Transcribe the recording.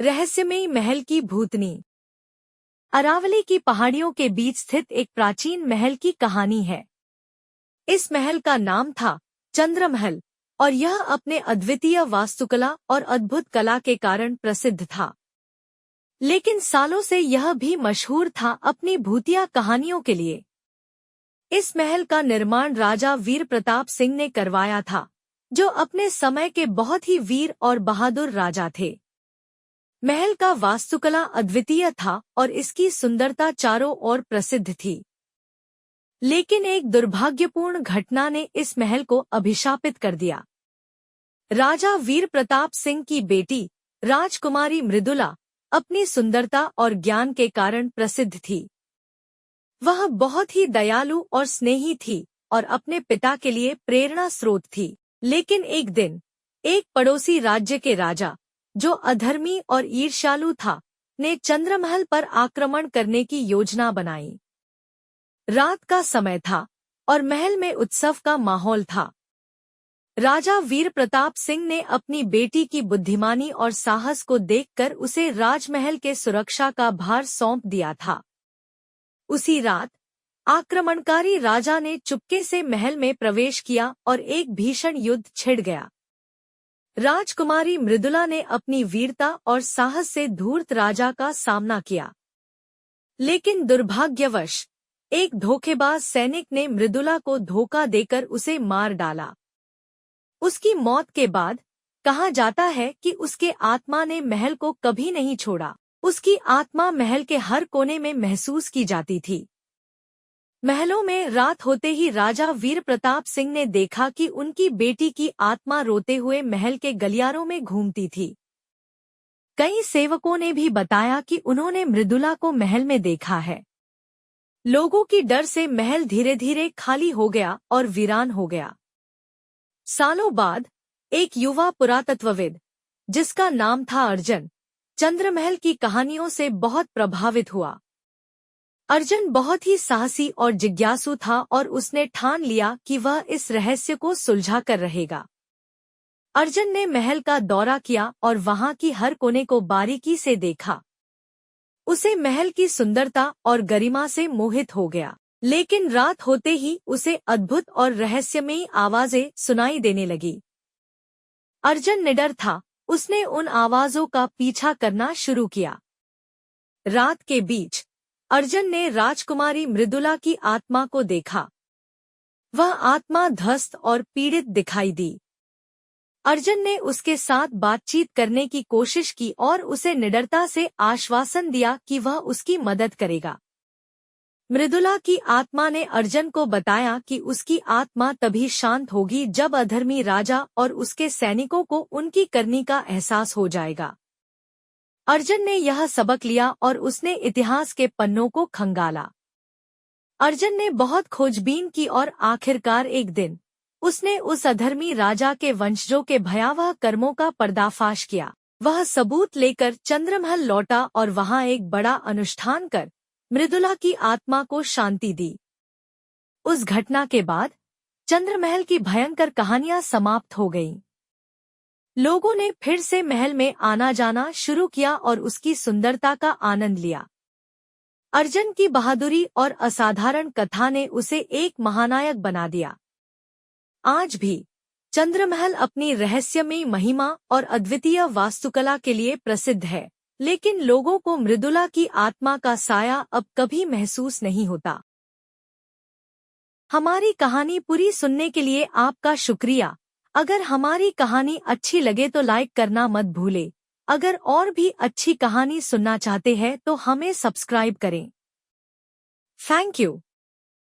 रहस्यमयी महल की भूतनी। अरावली की पहाड़ियों के बीच स्थित एक प्राचीन महल की कहानी है। इस महल का नाम था चंद्रमहल और यह अपने अद्वितीय वास्तुकला और अद्भुत कला के कारण प्रसिद्ध था। लेकिन सालों से यह भी मशहूर था अपनी भूतिया कहानियों के लिए। इस महल का निर्माण राजा वीर प्रताप सिंह ने करवाया था, जो अपने समय के बहुत ही वीर और बहादुर राजा थे। महल का वास्तुकला अद्वितीय था और इसकी सुंदरता चारों ओर प्रसिद्ध थी। लेकिन एक दुर्भाग्यपूर्ण घटना ने इस महल को अभिशापित कर दिया। राजा वीर प्रताप सिंह की बेटी राजकुमारी मृदुला अपनी सुंदरता और ज्ञान के कारण प्रसिद्ध थी। वह बहुत ही दयालु और स्नेही थी और अपने पिता के लिए प्रेरणा स्रोत थी। लेकिन एक दिन एक पड़ोसी राज्य के राजा, जो अधर्मी और ईर्ष्यालु था, ने चंद्रमहल पर आक्रमण करने की योजना बनाई। रात का समय था और महल में उत्सव का माहौल था। राजा वीर प्रताप सिंह ने अपनी बेटी की बुद्धिमानी और साहस को देखकर उसे राजमहल के सुरक्षा का भार सौंप दिया था। उसी रात आक्रमणकारी राजा ने चुपके से महल में प्रवेश किया और एक भीषण युद्ध छिड़ गया। राजकुमारी मृदुला ने अपनी वीरता और साहस से धूर्त राजा का सामना किया। लेकिन दुर्भाग्यवश एक धोखेबाज सैनिक ने मृदुला को धोखा देकर उसे मार डाला। उसकी मौत के बाद कहा जाता है कि उसके आत्मा ने महल को कभी नहीं छोड़ा। उसकी आत्मा महल के हर कोने में महसूस की जाती थी। महलों में रात होते ही राजा वीर प्रताप सिंह ने देखा कि उनकी बेटी की आत्मा रोते हुए महल के गलियारों में घूमती थी। कई सेवकों ने भी बताया कि उन्होंने मृदुला को महल में देखा है। लोगों की डर से महल धीरे धीरे खाली हो गया और वीरान हो गया। सालों बाद एक युवा पुरातत्वविद, जिसका नाम था अर्जुन, चंद्रमहल की कहानियों से बहुत प्रभावित हुआ। अर्जुन बहुत ही साहसी और जिज्ञासु था और उसने ठान लिया कि वह इस रहस्य को सुलझा कर रहेगा। अर्जुन ने महल का दौरा किया और वहां की हर कोने को बारीकी से देखा। उसे महल की सुंदरता और गरिमा से मोहित हो गया। लेकिन रात होते ही उसे अद्भुत और रहस्यमयी आवाजें सुनाई देने लगी। अर्जुन निडर था। उसने उन आवाजों का पीछा करना शुरू किया। रात के बीच अर्जुन ने राजकुमारी मृदुला की आत्मा को देखा। वह आत्मा ध्वस्त और पीड़ित दिखाई दी। अर्जुन ने उसके साथ बातचीत करने की कोशिश की और उसे निडरता से आश्वासन दिया कि वह उसकी मदद करेगा। मृदुला की आत्मा ने अर्जुन को बताया कि उसकी आत्मा तभी शांत होगी जब अधर्मी राजा और उसके सैनिकों को उनकी करनी का एहसास हो जाएगा। अर्जुन ने यह सबक लिया और उसने इतिहास के पन्नों को खंगाला। अर्जुन ने बहुत खोजबीन की और आखिरकार एक दिन उसने उस अधर्मी राजा के वंशजों के भयावह कर्मों का पर्दाफाश किया। वह सबूत लेकर चंद्रमहल लौटा और वहां एक बड़ा अनुष्ठान कर मृदुला की आत्मा को शांति दी। उस घटना के बाद चंद्रमहल की भयंकर कहानियां समाप्त हो गईं। लोगों ने फिर से महल में आना जाना शुरू किया और उसकी सुंदरता का आनंद लिया। अर्जुन की बहादुरी और असाधारण कथा ने उसे एक महानायक बना दिया। आज भी चंद्रमहल अपनी रहस्यमयी महिमा और अद्वितीय वास्तुकला के लिए प्रसिद्ध है, लेकिन लोगों को मृदुला की आत्मा का साया अब कभी महसूस नहीं होता। हमारी कहानी पूरी सुनने के लिए आपका शुक्रिया। अगर हमारी कहानी अच्छी लगे तो लाइक करना मत भूलें। अगर और भी अच्छी कहानी सुनना चाहते हैं तो हमें सब्सक्राइब करें। Thank you.